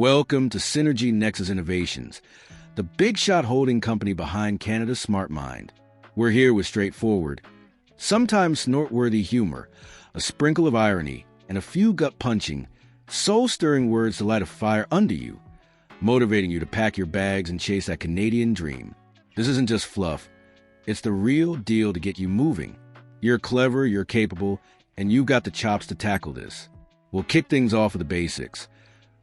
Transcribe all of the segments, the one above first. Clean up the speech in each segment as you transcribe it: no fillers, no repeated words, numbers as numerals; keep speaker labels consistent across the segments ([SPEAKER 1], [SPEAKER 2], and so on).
[SPEAKER 1] Welcome to Synergy Nexus Innovations, the big shot holding company behind Canada's smart mind. We're here with straightforward, sometimes snort-worthy humor, a sprinkle of irony, and a few gut-punching, soul-stirring words to light a fire under you, motivating you to pack your bags and chase that Canadian dream. This isn't just fluff. It's the real deal to get you moving. You're clever, you're capable, and you've got the chops to tackle this. We'll kick things off with the basics,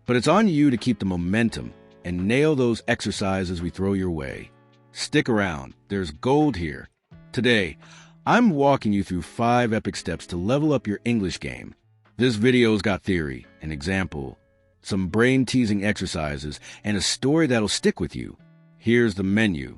[SPEAKER 1] but it's on you to keep the momentum and nail those exercises we throw your way. Stick around, there's gold here. Today, I'm walking you through 5 epic steps to level up your English game. This video's got theory, an example, some brain-teasing exercises, and a story that'll stick with you. Here's the menu.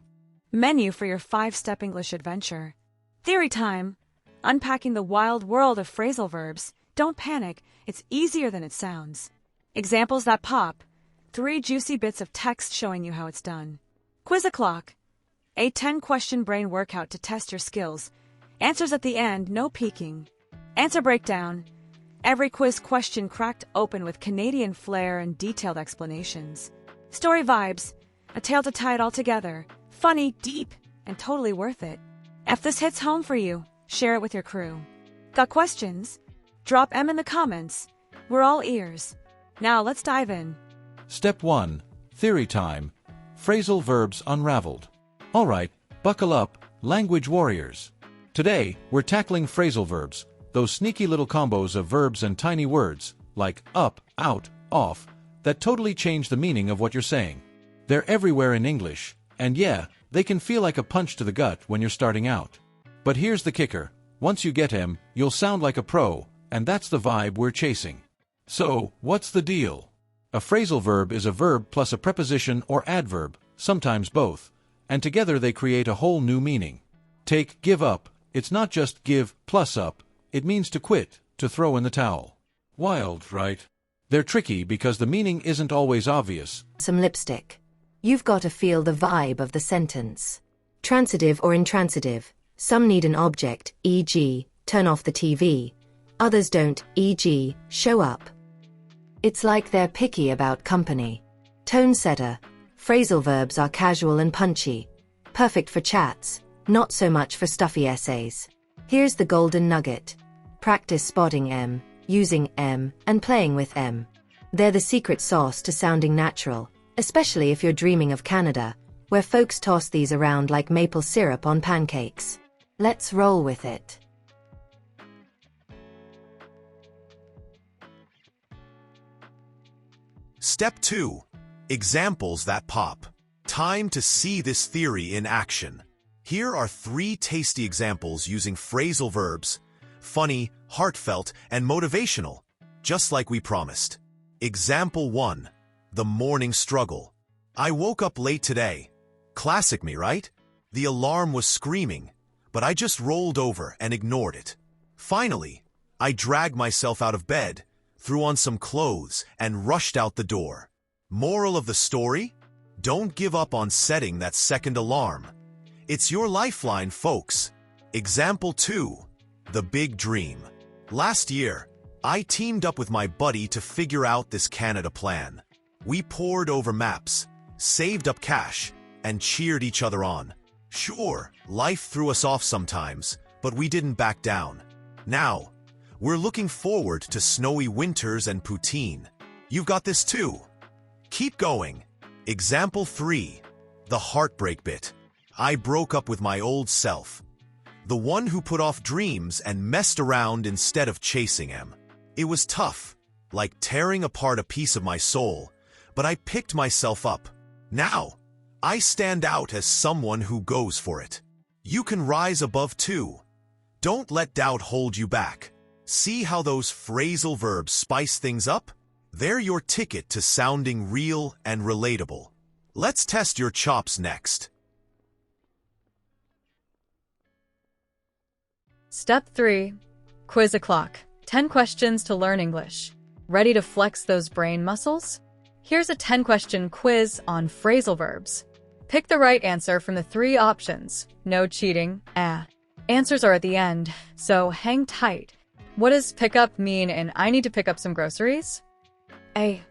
[SPEAKER 2] Menu for your 5-step English adventure. Theory time. Unpacking the wild world of phrasal verbs. Don't panic, it's easier than it sounds. Examples that pop. 3 juicy bits of text showing you how it's done. Quiz o'clock. A 10-question brain workout to test your skills. Answers at the end, no peeking. Answer breakdown. Every quiz question cracked open with Canadian flair and detailed explanations. Story vibes. A tale to tie it all together. Funny, deep, and totally worth it. If this hits home for you, share it with your crew. Got questions? Drop M in the comments. We're all ears. Now let's dive in.
[SPEAKER 3] Step 1. Theory time. Phrasal verbs unraveled. Alright, buckle up, language warriors. Today, we're tackling phrasal verbs, those sneaky little combos of verbs and tiny words, like up, out, off, that totally change the meaning of what you're saying. They're everywhere in English, and yeah, they can feel like a punch to the gut when you're starting out. But here's the kicker. Once you get him, you'll sound like a pro, and that's the vibe we're chasing. So, what's the deal? A phrasal verb is a verb plus a preposition or adverb, sometimes both, and together they create a whole new meaning. Take give up. It's not just give plus up, it means to quit, to throw in the towel. Wild, right? They're tricky because the meaning isn't always obvious.
[SPEAKER 4] Some lipstick. You've got to feel the vibe of the sentence. Transitive or intransitive. Some need an object, e.g., turn off the TV. Others don't, e.g., show up. It's like they're picky about company. Tone setter. Phrasal verbs are casual and punchy. Perfect for chats, not so much for stuffy essays. Here's the golden nugget. Practice spotting M, using M, and playing with M. They're the secret sauce to sounding natural, especially if you're dreaming of Canada, where folks toss these around like maple syrup on pancakes. Let's roll with it.
[SPEAKER 5] Step 2. Examples that pop. Time to see this theory in action. Here are 3 tasty examples using phrasal verbs, funny, heartfelt, and motivational, just like we promised. Example 1. The morning struggle. I woke up late today. Classic me, right? The alarm was screaming, but I just rolled over and ignored it. Finally, I dragged myself out of bed, threw on some clothes, and rushed out the door. Moral of the story? Don't give up on setting that second alarm. It's your lifeline, folks. Example 2. The big dream. Last year, I teamed up with my buddy to figure out this Canada plan. We pored over maps, saved up cash, and cheered each other on. Sure, life threw us off sometimes, but we didn't back down. Now, we're looking forward to snowy winters and poutine. You've got this too. Keep going. Example 3. The heartbreak bit. I broke up with my old self. The one who put off dreams and messed around instead of chasing them. It was tough, like tearing apart a piece of my soul, but I picked myself up. Now, I stand out as someone who goes for it. You can rise above too. Don't let doubt hold you back. See how those phrasal verbs spice things up? They're your ticket to sounding real and relatable. Let's test your chops next.
[SPEAKER 6] Step 3. Quiz o'clock. 10 questions to learn English. Ready to flex those brain muscles? Here's a 10-question quiz on phrasal verbs. Pick the right answer from the 3 options. No cheating. Answers are at the end, so hang tight. What does pick up mean in I need to pick up some groceries? A.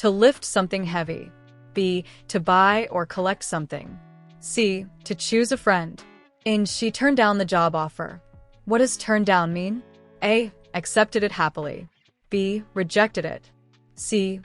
[SPEAKER 6] To lift something heavy. B. To buy or collect something. C. To choose a friend. In she turned down the job offer. What does turn down mean? A. Accepted it happily. B. Rejected it. C.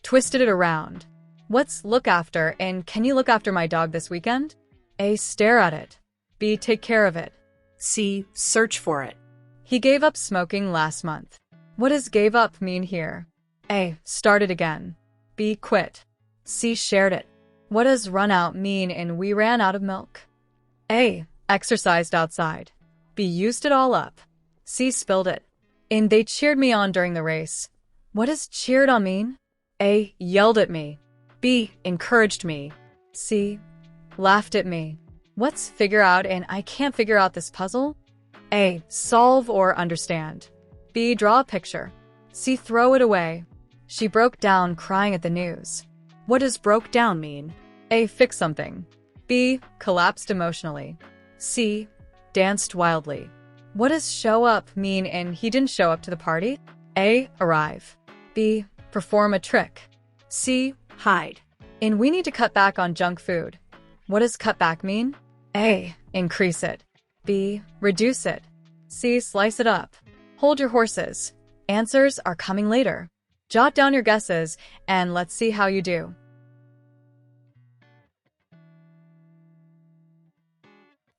[SPEAKER 6] Twisted it around. What's look after and can you look after my dog this weekend? A. Stare at it. B. Take care of it.
[SPEAKER 7] C. Search for it.
[SPEAKER 6] He gave up smoking last month. What does gave up mean here? A. Started again. B. Quit. C. Shared it. What does run out mean in we ran out of milk? A. Exercised outside. B. Used it all up. C. Spilled it. In they cheered me on during the race. What does cheered on mean? A. Yelled at me. B. Encouraged me. C. Laughed at me. What's figure out and I can't figure out this puzzle? A. Solve or understand. B. Draw a picture. C. Throw it away. She broke down crying at the news. What does broke down mean? A. Fix something. B. Collapsed emotionally. C. Danced wildly. What does show up mean and he didn't show up to the party? A. Arrive. B. Perform a trick. C. Hide. In we need to cut back on junk food. What does cut back mean? A. Increase it. B. Reduce it. C. Slice it up. Hold your horses. Answers are coming later. Jot down your guesses and let's see how you do.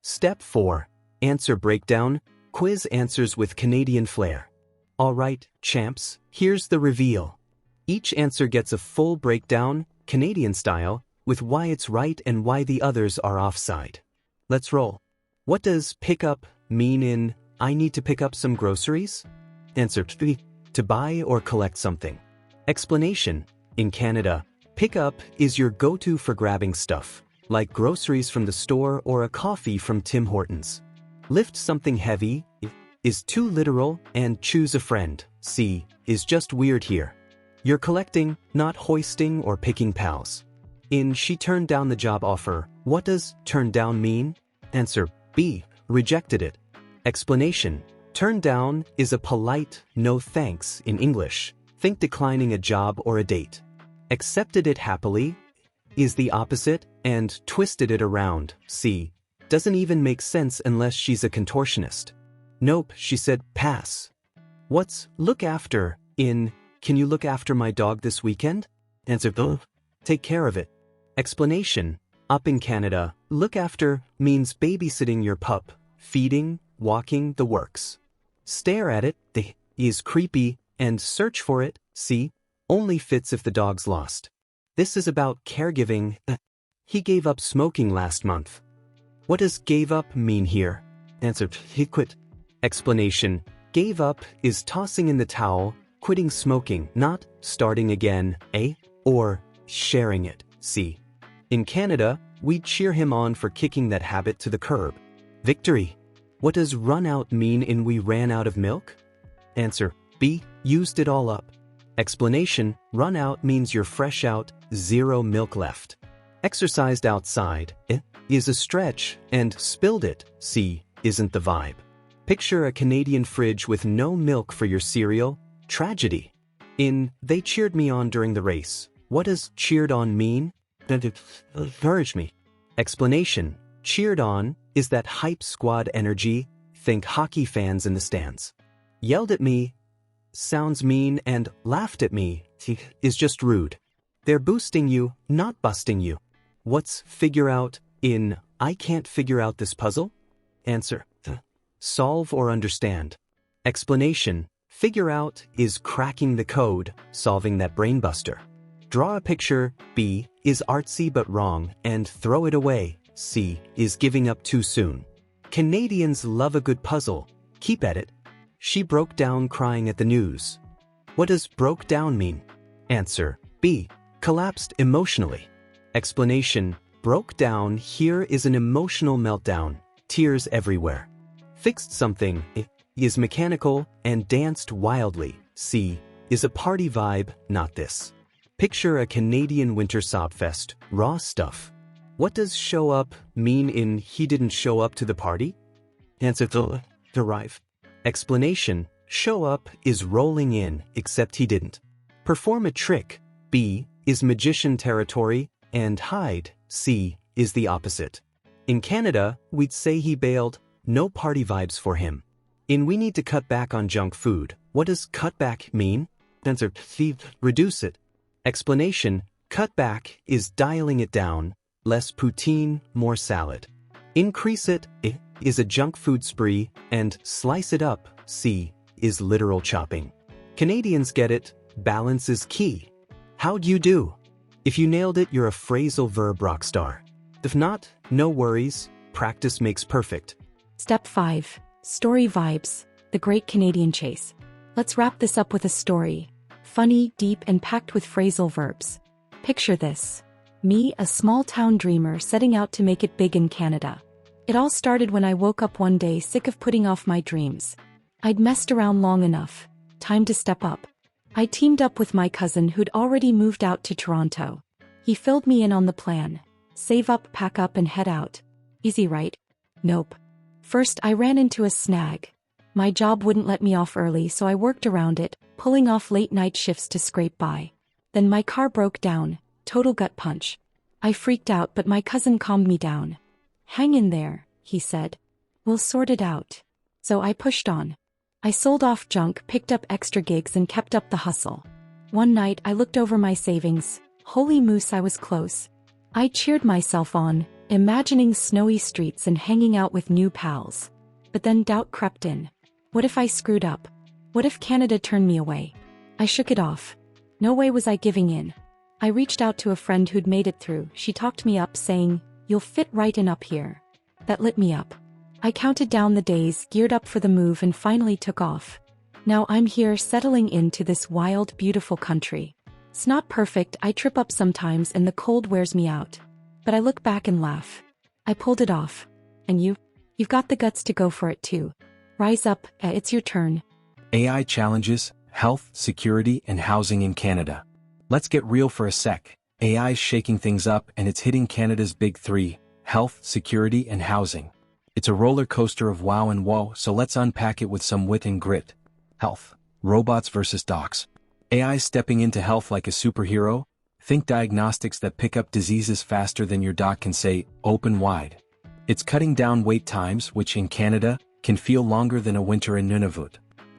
[SPEAKER 8] Step 4. Answer breakdown. Quiz answers with Canadian flair. Alright, champs, here's the reveal. Each answer gets a full breakdown, Canadian style, with why it's right and why the others are offside. Let's roll. What does pick up mean in I need to pick up some groceries? Answer 3. To buy or collect something. Explanation. In Canada, pick up is your go-to for grabbing stuff, like groceries from the store or a coffee from Tim Hortons. Lift something heavy is too literal and choose a friend, C, is just weird here. You're collecting, not hoisting or picking pals. In she turned down the job offer, what does turn down mean? Answer B, rejected it. Explanation. Turn down is a polite no thanks in English. Think declining a job or a date. Accepted it happily is the opposite and twisted it around, C. Doesn't even make sense unless she's a contortionist. Nope, she said pass. What's look after in can you look after my dog this weekend? Answer take care of it. Explanation. Up in Canada, look after means babysitting your pup, feeding, walking, the works. Stare at it, the is creepy, and search for it, see, only fits if the dog's lost. This is about caregiving. He gave up smoking last month. What does gave up mean here? Answer, he quit. Explanation. Gave up is tossing in the towel, quitting smoking, not starting again, A, or sharing it, C. In Canada, we cheer him on for kicking that habit to the curb. Victory. What does run out mean in we ran out of milk? Answer, B, used it all up. Explanation, run out means you're fresh out, zero milk left. Exercised outside, is a stretch, and spilled it, C, isn't the vibe. Picture a Canadian fridge with no milk for your cereal, tragedy. In they cheered me on during the race, what does cheered on mean? Encouraged me. Explanation, cheered on is that hype squad energy, think hockey fans in the stands. Yelled at me, sounds mean, and laughed at me, is just rude. They're boosting you, not busting you. What's figure out in I can't figure out this puzzle? Answer, solve or understand. Explanation, figure out is cracking the code, solving that brainbuster. Draw a picture, B, is artsy but wrong, and throw it away, C, is giving up too soon. Canadians love a good puzzle, keep at it. She broke down crying at the news. What does broke down mean? Answer, B, collapsed emotionally. Explanation, broke down here is an emotional meltdown, tears everywhere. Fixed something, is mechanical, and danced wildly, C, is a party vibe, not this. Picture a Canadian winter sobfest, raw stuff. What does show up mean in he didn't show up to the party? Answer, derive. Explanation, show up is rolling in, except he didn't. Perform a trick, B, is magician territory, and hide, C, is the opposite. In Canada, we'd say he bailed, no party vibes for him. In we need to cut back on junk food, what does cut back mean? Answer, reduce it. Explanation, cut back is dialing it down, less poutine, more salad. Increase it, I, is a junk food spree, and slice it up, C, is literal chopping. Canadians get it, balance is key. How'd you do? If you nailed it, you're a phrasal verb rockstar. If not, no worries, practice makes perfect.
[SPEAKER 7] Step 5. Story vibes. The Great Canadian Chase. Let's wrap this up with a story. Funny, deep, and packed with phrasal verbs. Picture this. Me, a small-town dreamer setting out to make it big in Canada. It all started when I woke up one day sick of putting off my dreams. I'd messed around long enough. Time to step up. I teamed up with my cousin who'd already moved out to Toronto. He filled me in on the plan. Save up, pack up, and head out. Easy, right? Nope. First, I ran into a snag. My job wouldn't let me off early, so I worked around it, pulling off late-night shifts to scrape by. Then my car broke down. Total gut punch. I freaked out, but my cousin calmed me down. Hang in there, he said. We'll sort it out. So I pushed on. I sold off junk, picked up extra gigs, and kept up the hustle. One night, I looked over my savings. Holy moose, I was close. I cheered myself on, imagining snowy streets and hanging out with new pals. But then doubt crept in. What if I screwed up? What if Canada turned me away? I shook it off. No way was I giving in. I reached out to a friend who'd made it through. She talked me up, saying, "You'll fit right in up here." That lit me up. I counted down the days, geared up for the move, and finally took off. Now I'm here settling into this wild, beautiful country. It's not perfect, I trip up sometimes and the cold wears me out. But I look back and laugh. I pulled it off. And you've got the guts to go for it too. Rise up, it's your turn.
[SPEAKER 9] AI challenges, health, security, and housing in Canada. Let's get real for a sec. AI's shaking things up and it's hitting Canada's big three: health, security, and housing. It's a roller coaster of wow and woe, so let's unpack it with some wit and grit. Health. Robots versus docs. AI stepping into health like a superhero. Think diagnostics that pick up diseases faster than your doc can say, open wide. It's cutting down wait times, which in Canada, can feel longer than a winter in Nunavut.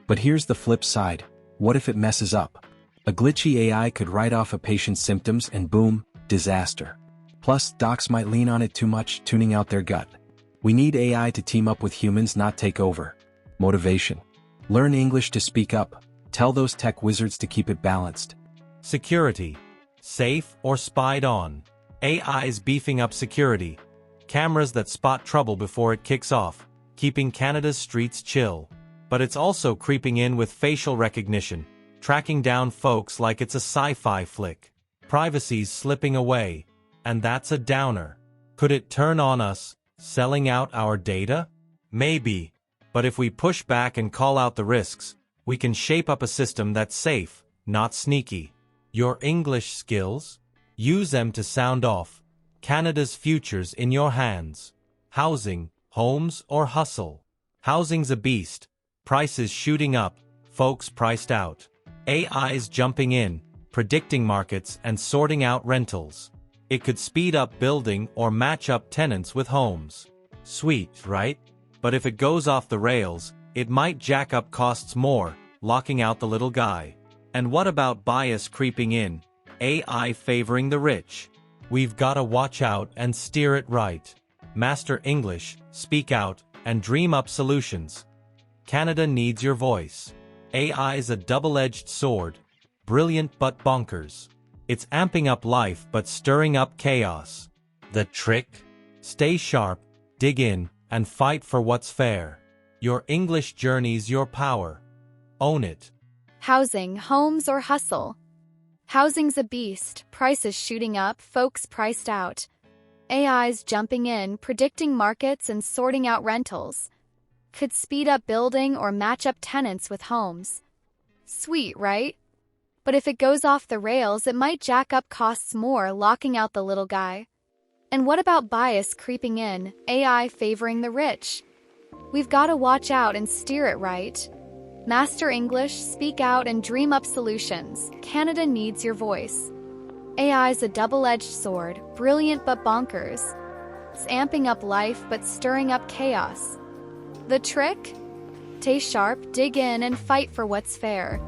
[SPEAKER 9] But here's the flip side. What if it messes up? A glitchy AI could write off a patient's symptoms and boom, disaster. Plus, docs might lean on it too much, tuning out their gut. We need AI to team up with humans, not take over. Motivation. Learn English to speak up. Tell those tech wizards to keep it balanced.
[SPEAKER 3] Security. Safe or spied on. AI's beefing up security. Cameras that spot trouble before it kicks off, keeping Canada's streets chill. But it's also creeping in with facial recognition, tracking down folks like it's a sci-fi flick. Privacy's slipping away. And that's a downer. Could it turn on us, selling out our data? Maybe. But if we push back and call out the risks, we can shape up a system that's safe, not sneaky. Your English skills? Use them to sound off. Canada's future's in your hands. Housing, homes, or hustle? Housing's a beast. Prices shooting up, folks priced out. AI's jumping in, predicting markets and sorting out rentals. It could speed up building or match up tenants with homes. Sweet, right? But if it goes off the rails, it might jack up costs more, locking out the little guy. And what about bias creeping in? AI favoring the rich? We've gotta watch out and steer it right. Master English, speak out, and dream up solutions. Canada needs your voice. AI's a double-edged sword. Brilliant but bonkers. It's amping up life but stirring up chaos. The trick? Stay sharp, dig in, and fight for what's fair. Your English journey's your power. Own it.
[SPEAKER 10] Housing, homes, or hustle? Housing's a beast, prices shooting up, folks priced out. AI's jumping in, predicting markets and sorting out rentals. Could speed up building or match up tenants with homes. Sweet, right? But if it goes off the rails, it might jack up costs more, locking out the little guy. And what about bias creeping in, AI favoring the rich? We've got to watch out and steer it right. Master English, speak out, and dream up solutions. Canada needs your voice. AI's a double-edged sword, brilliant but bonkers. It's amping up life but stirring up chaos. The trick? Stay sharp, dig in, and fight for what's fair.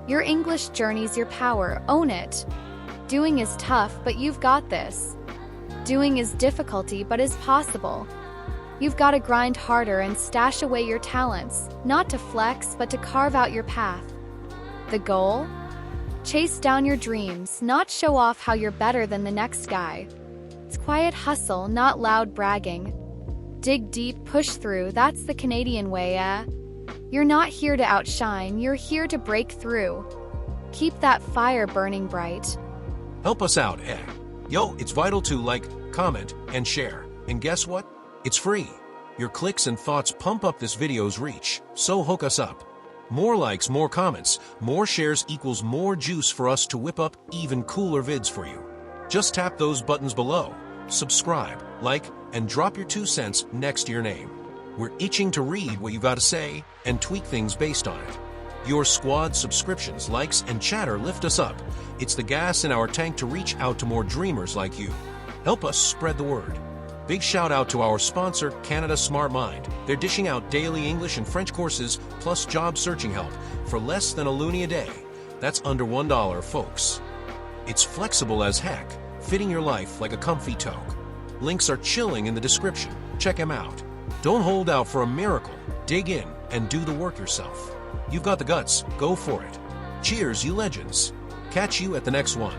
[SPEAKER 10] Your English journey's your power, own it. Doing is tough, but you've got this. Doing is difficulty, but is possible. You've got to grind harder and stash away your talents, not to flex, but to carve out your path. The goal? Chase down your dreams, not show off how you're better than the next guy. It's quiet hustle, not loud bragging. Dig deep, push through, that's the Canadian way, eh? You're not here to outshine, you're here to break through. Keep that fire burning bright.
[SPEAKER 11] Help us out, eh? Yo, it's vital to like, comment, and share. And guess what? It's free. Your clicks and thoughts pump up this video's reach, so hook us up. More likes, more comments, more shares equals more juice for us to whip up even cooler vids for you. Just tap those buttons below, subscribe, like, and drop your 2 cents next to your name. We're itching to read what you got to say and tweak things based on it. Your squad subscriptions, likes, and chatter lift us up. It's the gas in our tank to reach out to more dreamers like you. Help us spread the word. Big shout out to our sponsor, Canada Smart Mind. They're dishing out daily English and French courses plus job searching help for less than a loonie a day. That's under $1, folks. It's flexible as heck, fitting your life like a comfy toque. Links are chilling in the description. Check them out. Don't hold out for a miracle. Dig in and do the work yourself. You've got the guts. Go for it. Cheers, you legends. Catch you at the next one.